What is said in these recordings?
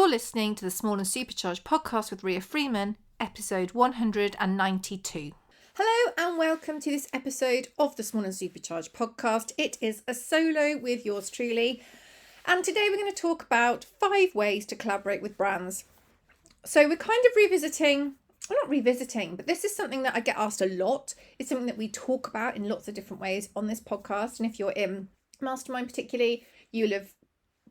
You're listening to the Small and Supercharged podcast with Ria Freeman, episode 192. Hello and welcome to this episode of the Small and Supercharged podcast. It is a solo with yours truly. And today we're going to talk about 5 ways to collaborate with brands. So we're kind of but this is something that I get asked a lot. It's something that we talk about in lots of different ways on this podcast. And if you're in Mastermind particularly, you'll have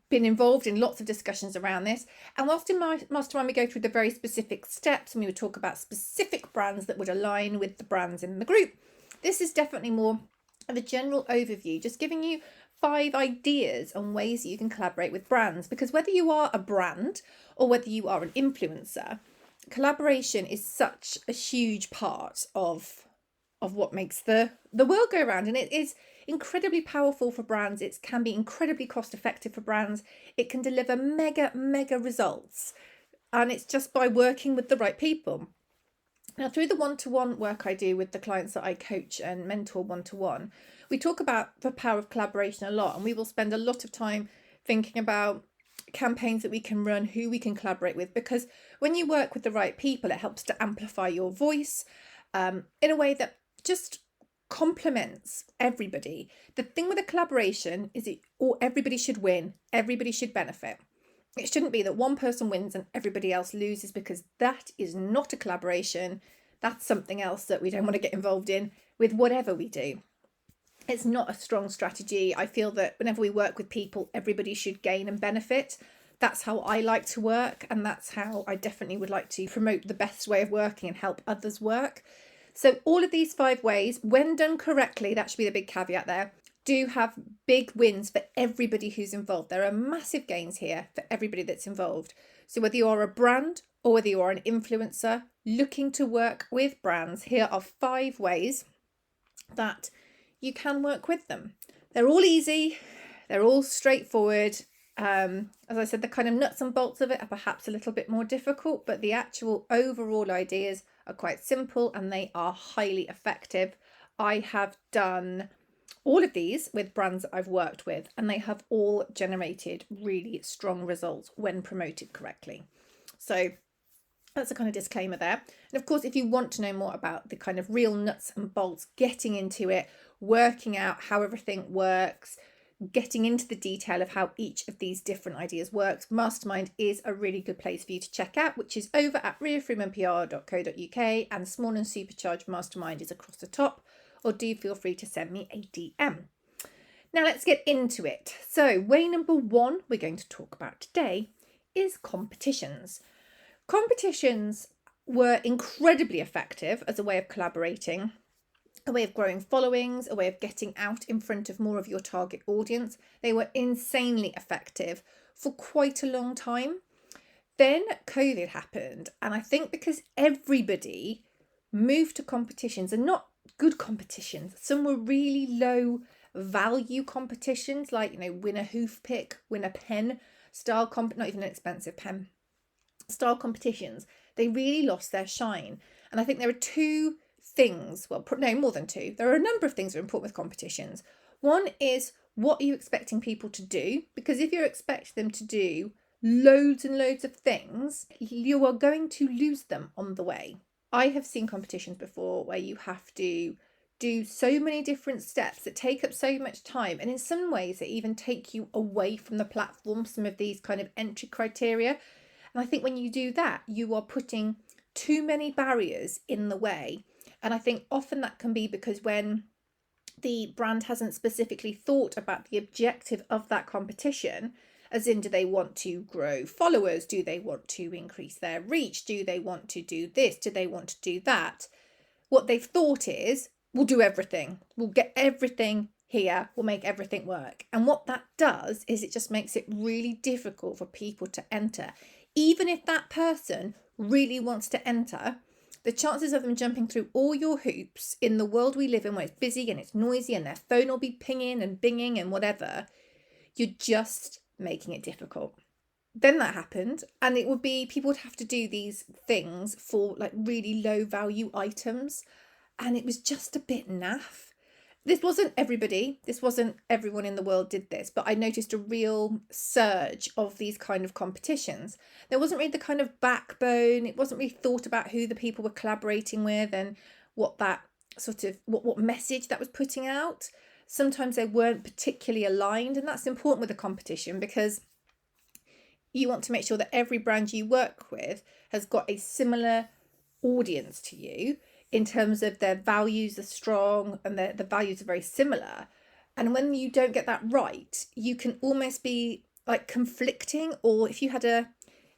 been involved in lots of discussions around this. And whilst in my Mastermind, we go through the very specific steps and we would talk about specific brands that would align with the brands in the group. This is definitely more of a general overview, just giving you 5 ideas on ways that you can collaborate with brands. Because whether you are a brand or whether you are an influencer, collaboration is such a huge part of what makes the world go round. And it is incredibly powerful for brands. It can be incredibly cost effective for brands. It can deliver mega results. And it's just by working with the right people. Now, through the one-to-one work I do with the clients that I coach and mentor one-to-one, we talk about the power of collaboration a lot. And we will spend a lot of time thinking about campaigns that we can run, who we can collaborate with. Because when you work with the right people, it helps to amplify your voice in a way that just complements everybody. The thing with a collaboration is everybody should win, everybody should benefit. It shouldn't be that one person wins and everybody else loses, because that is not a collaboration. That's something else that we don't want to get involved in with whatever we do. It's not a strong strategy. I feel that whenever we work with people, everybody should gain and benefit. That's how I like to work, and that's how I definitely would like to promote the best way of working and help others work. So all of these 5 ways, when done correctly, that should be the big caveat there, do have big wins for everybody who's involved. There are massive gains here for everybody that's involved. So whether you're a brand or whether you're an influencer looking to work with brands, here are 5 ways that you can work with them. They're all easy. They're all straightforward. As I said, the kind of nuts and bolts of it are perhaps a little bit more difficult, but the actual overall ideas are quite simple and they are highly effective. I have done all of these with brands that I've worked with, and they have all generated really strong results when promoted correctly. So that's a kind of disclaimer there. And of course, if you want to know more about the kind of real nuts and bolts, getting into it, working out how everything works, getting into the detail of how each of these different ideas works, Mastermind is a really good place for you to check out, which is over at riafreemanpr.co.uk, and Small and Supercharged Mastermind is across the top, or do feel free to send me a DM. Now let's get into it. So way number 1 we're going to talk about today is competitions. Competitions were incredibly effective as a way of collaborating, a way of growing followings, a way of getting out in front of more of your target audience. They were insanely effective for quite a long time. Then COVID happened, and I think because everybody moved to competitions, and not good competitions. Some were really low value competitions, like, win a hoof pick, win a pen style not even an expensive pen style competitions. They really lost their shine. And I think there are 2 things, well, no, more than 2. There are a number of things that are important with competitions. One is, what are you expecting people to do? Because if you're expecting them to do loads and loads of things, you are going to lose them on the way. I have seen competitions before where you have to do so many different steps that take up so much time, and in some ways they even take you away from the platform, some of these kind of entry criteria. And I think when you do that, you are putting too many barriers in the way. And I think often that can be because when the brand hasn't specifically thought about the objective of that competition, as in, do they want to grow followers? Do they want to increase their reach? Do they want to do this? Do they want to do that? What they've thought is, we'll do everything. We'll get everything here. We'll make everything work. And what that does is it just makes it really difficult for people to enter. Even if that person really wants to enter, the chances of them jumping through all your hoops in the world we live in, where it's busy and it's noisy and their phone will be pinging and binging and whatever, you're just making it difficult. Then that happened, and it would be, people would have to do these things for like really low value items, and it was just a bit naff. This wasn't everybody, this wasn't everyone in the world did this, but I noticed a real surge of these kind of competitions. There wasn't really the kind of backbone, it wasn't really thought about who the people were collaborating with and what that sort of, what message that was putting out. Sometimes they weren't particularly aligned, and that's important with a competition because you want to make sure that every brand you work with has got a similar audience to you in terms of their values are strong and the values are very similar. And when you don't get that right, you can almost be like conflicting, or if you had it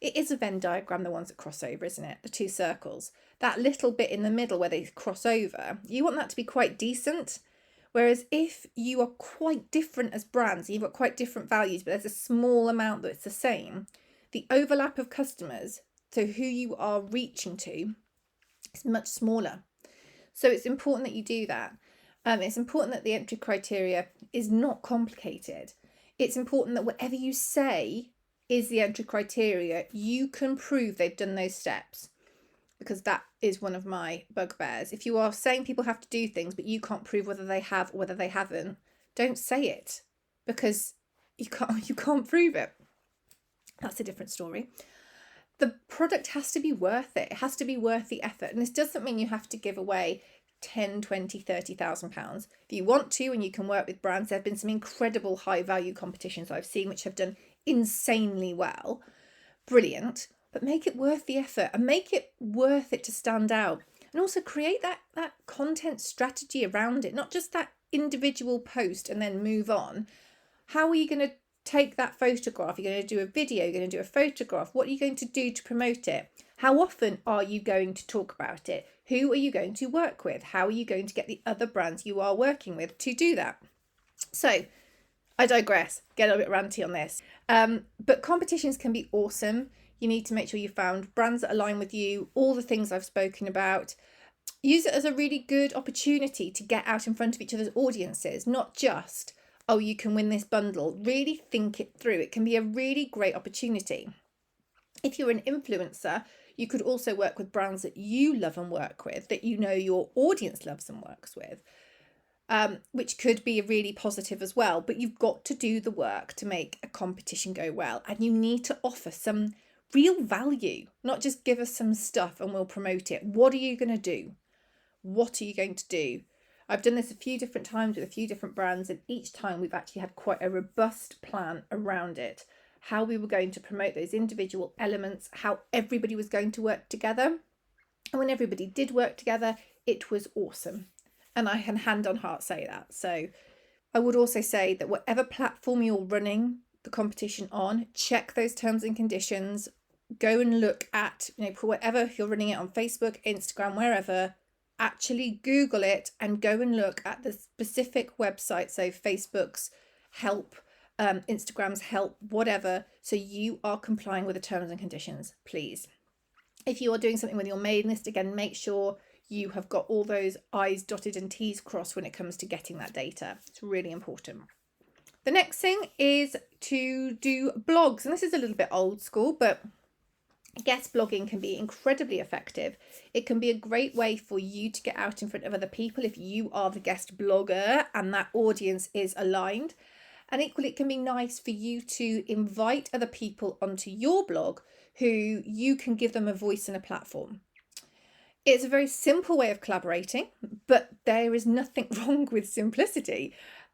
is a Venn diagram, the ones that cross over, isn't it? The two circles, that little bit in the middle where they cross over, you want that to be quite decent. Whereas if you are quite different as brands, you've got quite different values, but there's a small amount that's the same, the overlap of customers, so who you are reaching to, is much smaller. So it's important that you do that. It's important that the entry criteria is not complicated. It's important that whatever you say is the entry criteria, you can prove they've done those steps, because that is one of my bugbears. If you are saying people have to do things, but you can't prove whether they have or whether they haven't, don't say it, because you can't prove it. That's a different story. The product has to be worth it. It has to be worth the effort. And this doesn't mean you have to give away 10, 20, 30,000 pounds. If you want to, and you can work with brands, there have been some incredible high value competitions I've seen which have done insanely well. Brilliant. But make it worth the effort and make it worth it to stand out. And also create that content strategy around it, not just that individual post and then move on. How are you going to take that photograph? You're going to do a video, you're going to do a photograph. What are you going to do to promote it? How often are you going to talk about it? Who are you going to work with? How are you going to get the other brands you are working with to do that? So I digress, get a bit ranty on this. But competitions can be awesome. You need to make sure you found brands that align with you, all the things I've spoken about. Use it as a really good opportunity to get out in front of each other's audiences, not just, oh, you can win this bundle. Really think it through. It can be a really great opportunity. If you're an influencer, you could also work with brands that you love and work with, that you know your audience loves and works with, which could be really positive as well. But you've got to do the work to make a competition go well. And you need to offer some real value, not just give us some stuff and we'll promote it. What are you going to do? What are you going to do? I've done this a few different times with a few different brands, and each time we've actually had quite a robust plan around it. How we were going to promote those individual elements, how everybody was going to work together. And when everybody did work together, it was awesome. And I can hand on heart say that. So I would also say that whatever platform you're running the competition on, check those terms and conditions. Go and look at, for whatever, if you're running it on Facebook, Instagram, wherever, actually Google it and go and look at the specific website. So Facebook's help, Instagram's help, whatever. So you are complying with the terms and conditions, please. If you are doing something with your mailing list, again, make sure you have got all those I's dotted and T's crossed when it comes to getting that data. It's really important. The next thing is to do blogs. And this is a little bit old school, but guest blogging can be incredibly effective. It can be a great way for you to get out in front of other people if you are the guest blogger and that audience is aligned. And equally, it can be nice for you to invite other people onto your blog who you can give them a voice and a platform. It's a very simple way of collaborating, but there is nothing wrong with simplicity.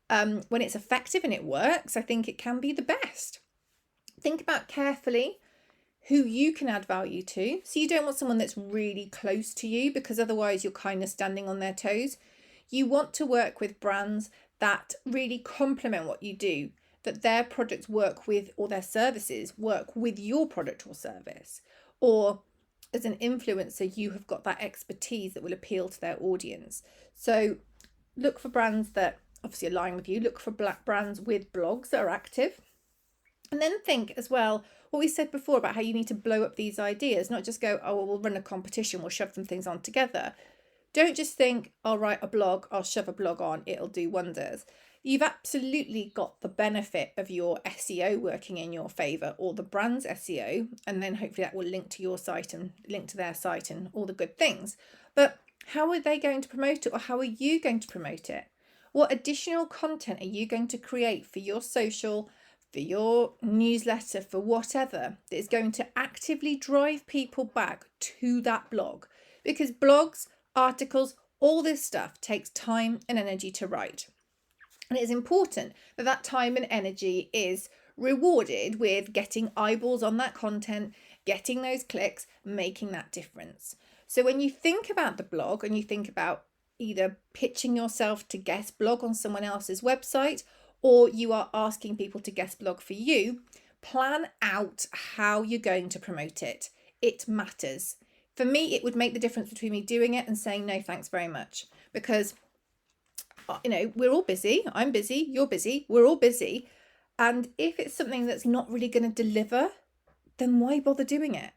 When it's effective and it works, I think it can be the best. Think about carefully who you can add value to. So you don't want someone that's really close to you, because otherwise you're kind of standing on their toes. You want to work with brands that really complement what you do, that their products work with, or their services work with your product or service. Or as an influencer, you have got that expertise that will appeal to their audience. So look for brands that obviously align with you. Look for brands with blogs that are active. And then think as well, what we said before about how you need to blow up these ideas, not just go, oh, well, we'll run a competition, we'll shove some things on together. Don't just think, I'll write a blog, I'll shove a blog on, it'll do wonders. You've absolutely got the benefit of your SEO working in your favour, or the brand's SEO, and then hopefully that will link to your site and link to their site and all the good things. But how are they going to promote it, or how are you going to promote it? What additional content are you going to create for your social, for your newsletter, for whatever, that is going to actively drive people back to that blog? Because blogs, articles, all this stuff takes time and energy to write. And it is important that that time and energy is rewarded with getting eyeballs on that content, getting those clicks, making that difference. So when you think about the blog and you think about either pitching yourself to guest blog on someone else's website, or you are asking people to guest blog for you, plan out how you're going to promote it. It matters. For me, it would make the difference between me doing it and saying no thanks very much, because we're all busy. I'm busy, you're busy, we're all busy. And if it's something that's not really going to deliver, then why bother doing it?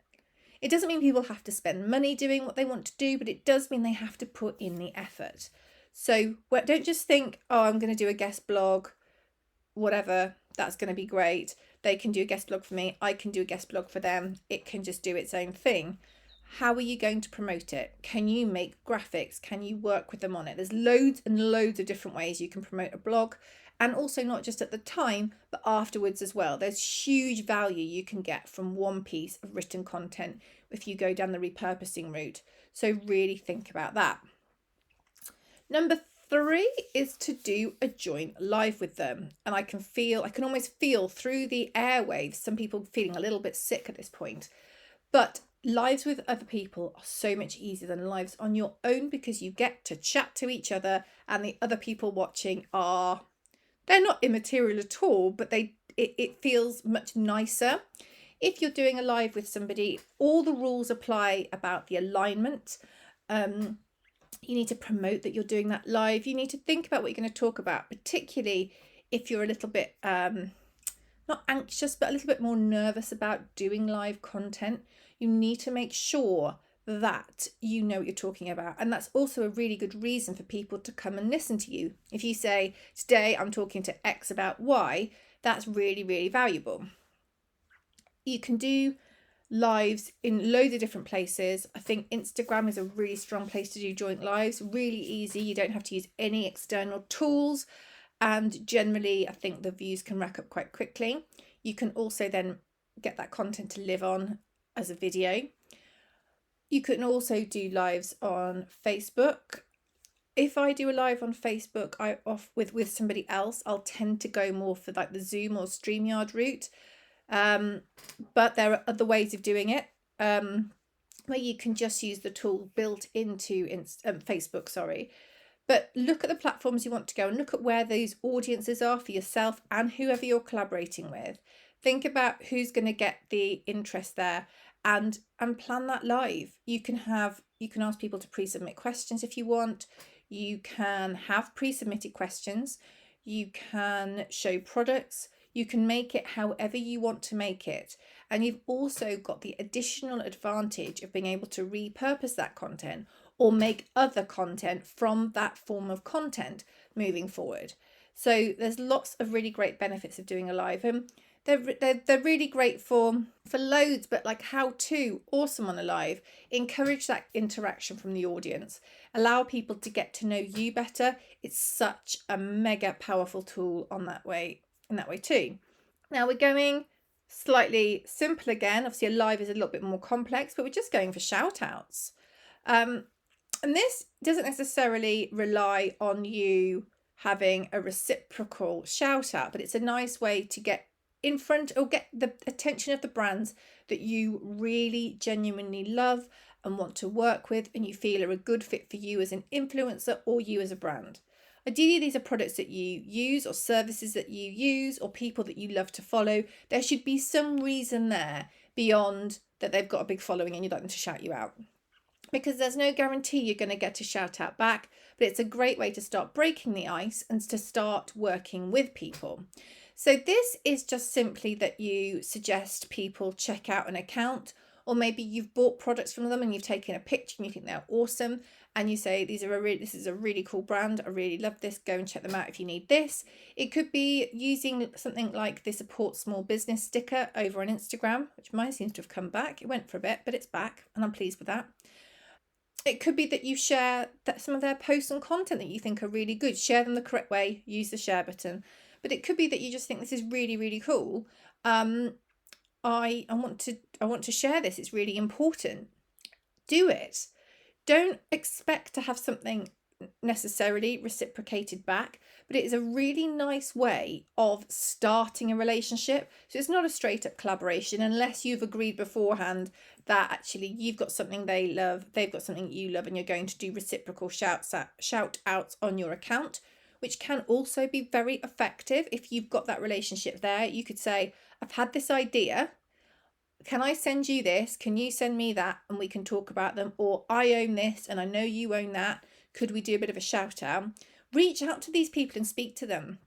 It doesn't mean people have to spend money doing what they want to do, but it does mean they have to put in the effort. So don't just think, oh, I'm going to do a guest blog, whatever, that's going to be great. They can do a guest blog for me, I can do a guest blog for them. It can just do its own thing. How are you going to promote it? Can you make graphics? Can you work with them on it? There's loads and loads of different ways you can promote a blog, and also not just at the time, but afterwards as well. There's huge value you can get from one piece of written content if you go down the repurposing route. So really think about that. Number 3 is to do a joint live with them. And I can almost feel through the airwaves, some people feeling a little bit sick at this point, but lives with other people are so much easier than lives on your own, because you get to chat to each other, and the other people watching they're not immaterial at all, but it feels much nicer. If you're doing a live with somebody, all the rules apply about the alignment. You need to promote that you're doing that live. You need to think about what you're going to talk about, particularly if you're a little bit not anxious, but a little bit more nervous about doing live content. You need to make sure that you know what you're talking about. And that's also a really good reason for people to come and listen to you. If you say, today I'm talking to X about Y, that's really, really valuable. You can do lives in loads of different places. I think Instagram is a really strong place to do joint lives. Really easy. You don't have to use any external tools. And generally, I think the views can rack up quite quickly. You can also then get that content to live on as a video. You can also do lives on Facebook. If I do a live on Facebook, with somebody else, I'll tend to go more for like the Zoom or StreamYard route. But there are other ways of doing it, where you can just use the tool built into Facebook. But look at the platforms you want to go and look at where those audiences are for yourself and whoever you're collaborating with. Think about who's going to get the interest there, and plan that live. You can ask people to pre-submit questions if you want. You can have pre-submitted questions. You can show products. You can make it however you want to make it. And you've also got the additional advantage of being able to repurpose that content or make other content from that form of content moving forward. So there's lots of really great benefits of doing a live. They're really great for loads, but like how to, awesome on a live. Encourage that interaction from the audience. Allow people to get to know you better. It's such a mega powerful tool in that way too. Now we're going slightly simple again. Obviously a live is a little bit more complex, but we're just going for shout outs. And this doesn't necessarily rely on you having a reciprocal shout out, but it's a nice way to get in front or get the attention of the brands that you really genuinely love and want to work with, and you feel are a good fit for you as an influencer or you as a brand. Ideally, these are products that you use or services that you use or people that you love to follow. There should be some reason there beyond that they've got a big following and you'd like them to shout you out. Because there's no guarantee you're going to get a shout out back, but it's a great way to start breaking the ice and to start working with people. So this is just simply that you suggest people check out an account, or maybe you've bought products from them and you've taken a picture and you think they're awesome, and you say this is a really cool brand, I really love this, go and check them out if you need this. It could be using something like the support small business sticker over on Instagram, which mine seems to have come back. It went for a bit, but it's back and I'm pleased with that. It could be that you share some of their posts and content that you think are really good. Share them the correct way, use the share button. But it could be that you just think this is really, really cool. I want to share this. It's really important. Do it. Don't expect to have something necessarily reciprocated back, but it is a really nice way of starting a relationship. So it's not a straight up collaboration unless you've agreed beforehand that actually you've got something they love, they've got something you love, and you're going to do reciprocal shout outs on your account, which can also be very effective if you've got that relationship there. You could say, I've had this idea. Can I send you this? Can you send me that? And we can talk about them. Or I own this and I know you own that. Could we do a bit of a shout out? Reach out to these people and speak to them.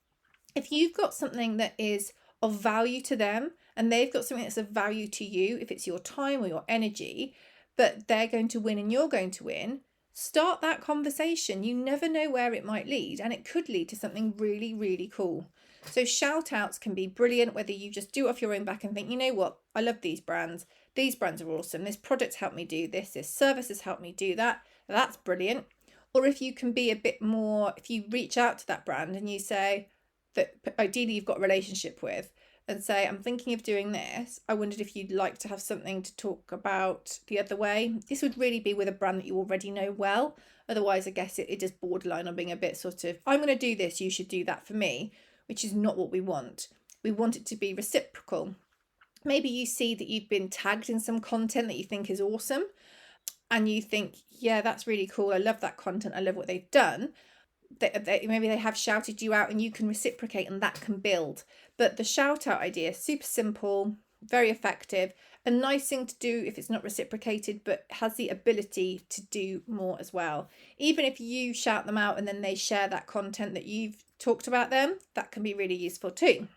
If you've got something that is of value to them and they've got something that's of value to you, if it's your time or your energy, but they're going to win and you're going to win, start that conversation. You never know where it might lead, and it could lead to something really, really cool. So shout outs can be brilliant, whether you just do it off your own back and think, you know what, I love these brands. These brands are awesome. This product helped me do this. This service has helped me do that. That's brilliant. Or if you can be a bit more, if you reach out to that brand and you say that ideally you've got a relationship with, and say, I'm thinking of doing this. I wondered if you'd like to have something to talk about the other way. This would really be with a brand that you already know well. Otherwise, I guess it is borderline on being a bit sort of, I'm going to do this, you should do that for me, which is not what we want. We want it to be reciprocal. Maybe you see that you've been tagged in some content that you think is awesome, and you think, yeah, that's really cool. I love that content. I love what they've done. Maybe they have shouted you out and you can reciprocate, and that can build. But the shout out idea is super simple, very effective, a nice thing to do if it's not reciprocated, but has the ability to do more as well. Even if you shout them out and then they share that content that you've talked about them, that can be really useful too.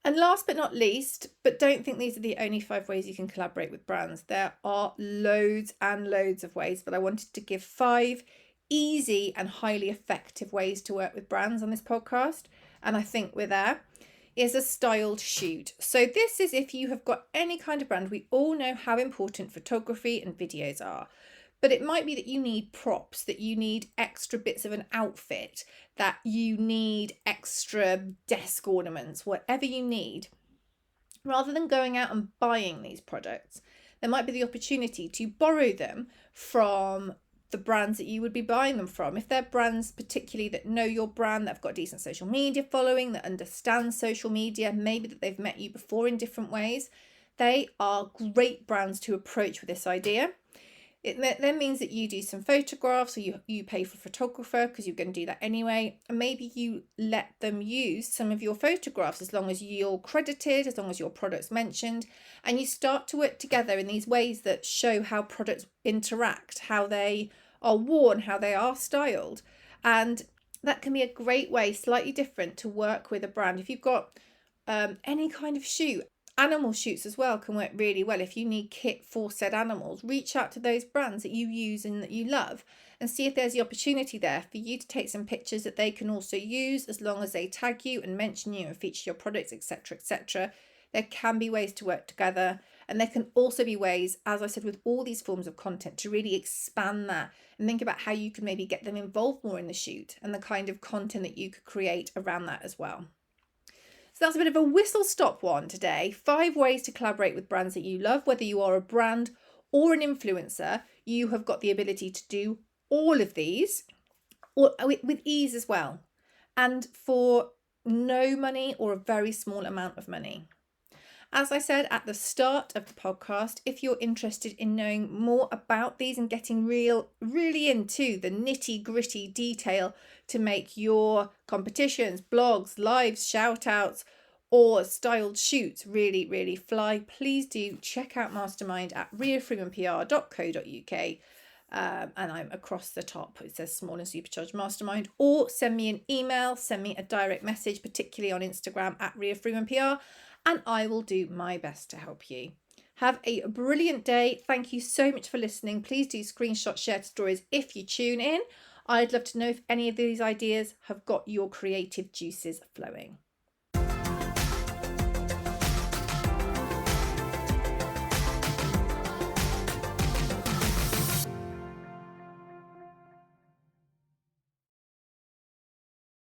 And last but not least, but don't think these are the only 5 ways you can collaborate with brands. There are loads and loads of ways, but I wanted to give 5 easy and highly effective ways to work with brands on this podcast. And I think we're there. Is a styled shoot. So this is if you have got any kind of brand. We all know how important photography and videos are. But it might be that you need props, that you need extra bits of an outfit, that you need extra desk ornaments, whatever you need. Rather than going out and buying these products, there might be the opportunity to borrow them from the brands that you would be buying them from. If they're brands particularly that know your brand, that have got a decent social media following, that understand social media, maybe that they've met you before in different ways, they are great brands to approach with this idea. It then means that you do some photographs, or you pay for a photographer because you're going to do that anyway. And maybe you let them use some of your photographs as long as you're credited, as long as your product's mentioned. And you start to work together in these ways that show how products interact, how they are worn, how they are styled. And that can be a great way, slightly different, to work with a brand. If you've got any kind of shoot, animal shoots as well can work really well. If you need kit for said animals, reach out to those brands that you use and that you love and see if there's the opportunity there for you to take some pictures that they can also use, as long as they tag you and mention you and feature your products, etc., etc. There can be ways to work together, and there can also be ways, as I said, with all these forms of content, to really expand that and think about how you can maybe get them involved more in the shoot and the kind of content that you could create around that as well. So that's a bit of a whistle-stop one today. 5 ways to collaborate with brands that you love. Whether you are a brand or an influencer, you have got the ability to do all of these, or with ease as well, and for no money or a very small amount of money. As I said at the start of the podcast, if you're interested in knowing more about these and getting really into the nitty-gritty detail to make your competitions, blogs, lives, shout-outs, or styled shoots really, really fly, please do check out Mastermind at riafreemanpr.co.uk. And I'm across the top. It says Small and Supercharged Mastermind. Or send me an email, send me a direct message, particularly on Instagram at riafreemanpr, and I will do my best to help you. Have a brilliant day. Thank you so much for listening. Please do screenshot, share stories if you tune in. I'd love to know if any of these ideas have got your creative juices flowing.